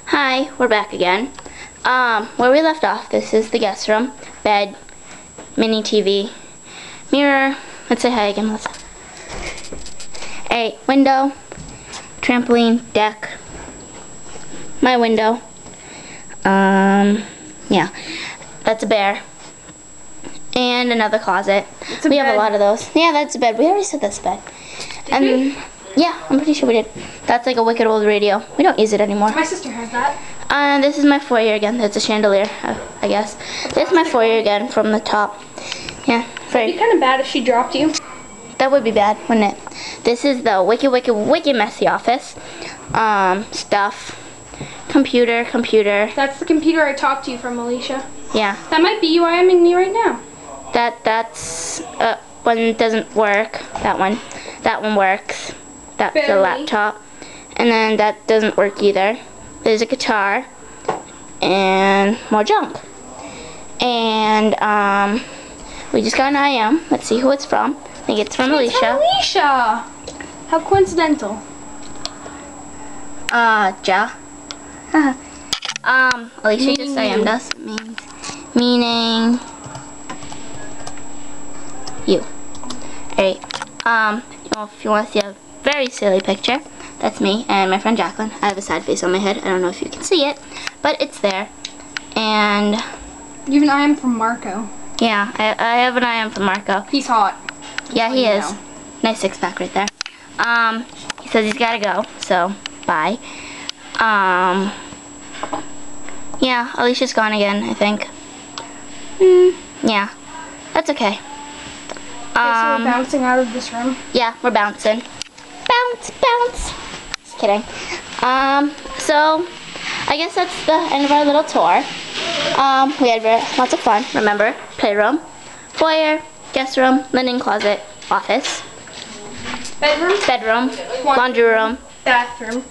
Hi, we're back again. Where we left off, this is the guest room. Bed, mini TV, mirror. Let's say hi again, Melissa. A window, trampoline, deck, my window. Yeah, that's a bear. And another closet. We have a lot of those. Yeah, that's a bed. We already said that's a bed. And yeah, I'm pretty sure we did. That's like a wicked old radio. We don't use it anymore. My sister has that. This is my foyer again. That's a chandelier, I guess. This is my foyer again from the top. Yeah, It'd be kind of bad if she dropped you. that would be bad, wouldn't it? This is the wicked messy office. Stuff. Computer. That's the computer I talked to you from, Alicia. Yeah. That might be you IMing me right now. That's one doesn't work. That one works. That's the Barely. laptop. And then that doesn't work either. There's a guitar and more junk. And we just got an IM. Let's see who it's from. I think it's from Alicia. It's Alicia. How coincidental. Ja. Alicia Meaning just IM'd us. Meaning you. Alright. If you want to see a very silly picture, that's me and my friend Jacqueline. I have a sad face on my head. I don't know if you can see it, but it's there. And You have an IM from Marco. yeah, I have an IM from Marco. He's hot. Yeah, he let you is. know. Nice six pack right there. He says he's gotta go, so bye. Yeah, Alicia's gone again, I think. Yeah, that's okay. So we're bouncing out of this room. Yeah, we're bouncing. Bounce. Just kidding. So I guess that's the end of our little tour. We had lots of fun. Remember, playroom, foyer, guest room, linen closet, office, bedroom, laundry room, Bathroom.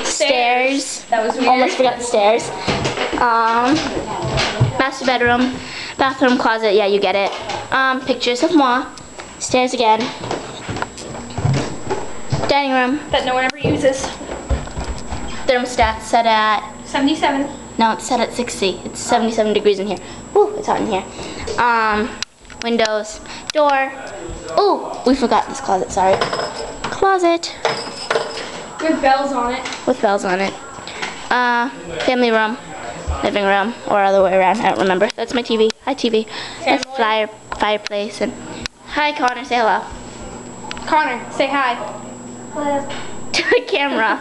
stairs. That was weird. Almost forgot the stairs. Master bedroom, bathroom, closet. Yeah, you get it. Pictures of moi. Stairs again. Dining room. That no one ever uses. Thermostat set at 77. no, it's set at 60. It's 77 degrees in here. Ooh, it's hot in here. Windows, door. Ooh, we forgot this closet. Sorry. Closet With bells on it. with bells on it. Family room, living room, or other way around. I don't remember. That's my TV. Hi, TV. That's fireplace and hi, Connor. Say hello Connor, say hi. to the camera.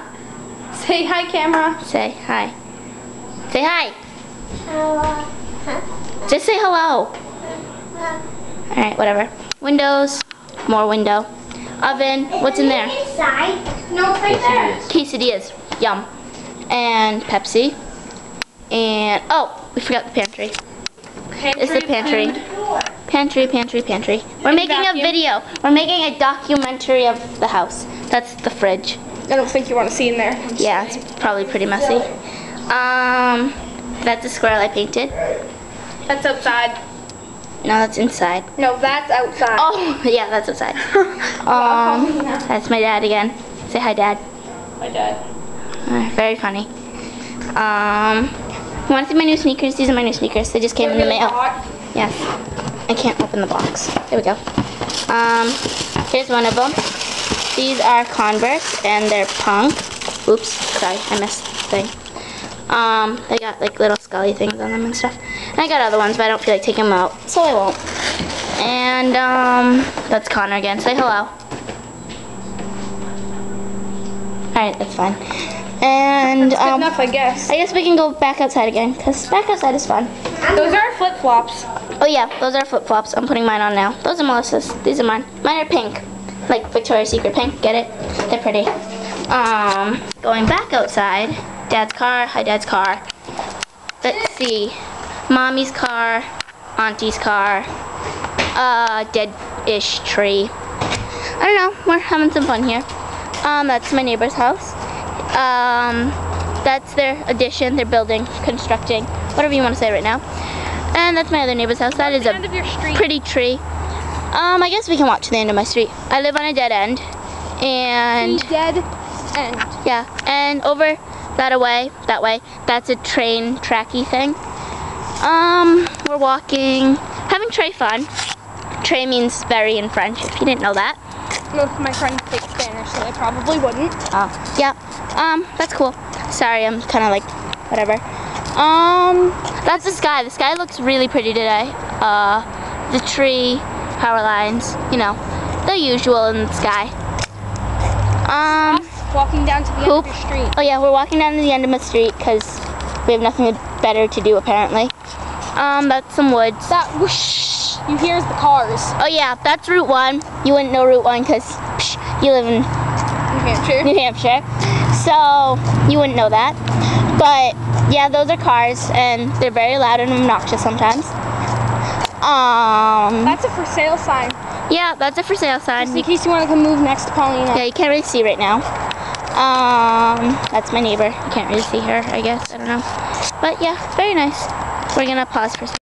Say hi, camera. Say hi. Say hi. Just say hello. Alright, whatever. Windows, more window. Oven, what's in there? No, it's right there. Quesadillas, yum. And Pepsi. And, oh, we forgot the pantry. It's the pantry. Pantry. We're making a vacuum. video. We're making a documentary of the house. That's the fridge. I don't think you want to see in there. Yeah, it's probably pretty messy. That's a squirrel I painted. That's outside. No, that's inside. No, that's outside. Oh, yeah, that's outside. That's my dad again. Say hi, Dad. My dad. Very funny. You want to see my new sneakers? These are my new sneakers. They just came in the mail. Yes. I can't open the box. There we go. Here's one of them. These are Converse, and they're punk. Oops, sorry, I missed the thing. They got like little scully things on them and stuff. And I got other ones, but I don't feel like taking them out, so I won't. And that's Connor again. Say hello. Alright, that's fine. And That's good enough, I guess. I guess we can go back outside again, because back outside is fun. Those are flip-flops. Oh yeah, those are flip-flops. I'm putting mine on now. Those are Melissa's. These are mine. Mine are pink. Like Victoria's Secret pink. Get it? They're pretty. Going back outside. Dad's car. Hi, Dad's car. Let's see. Mommy's car. Auntie's car. Dead-ish tree. I don't know. We're having some fun here. That's my neighbor's house. That's their addition. They're building, constructing, whatever you want to say right now. And that's my other neighbor's house. That is the end of your street. pretty tree. I guess we can walk to the end of my street. I live on a dead end. And The dead end. yeah, and over that way. That's a train tracky thing. We're walking, having Trey fun. Trey means very in French, if you didn't know that. Most of my friends speak Spanish, so they probably wouldn't. Oh, yeah. That's cool. Sorry, I'm kind of like, whatever. That's the sky. The sky looks really pretty today. The tree, power lines, you know, the usual in the sky. Walking down to the end of your street. Oh yeah, we're walking down to the end of my street because we have nothing better to do apparently. That's some woods. That whoosh you hear is the cars. Oh yeah, that's Route 1. You wouldn't know Route 1 because you live in New Hampshire. So you wouldn't know that. But yeah, those are cars and they're very loud and obnoxious sometimes. That's a for sale sign. Yeah, that's a for sale sign. Just in case you want to come move next to Paulina. Yeah, you can't really see right now. That's my neighbor. You can't really see her, I guess. I don't know. But yeah, very nice. We're gonna pause for a second.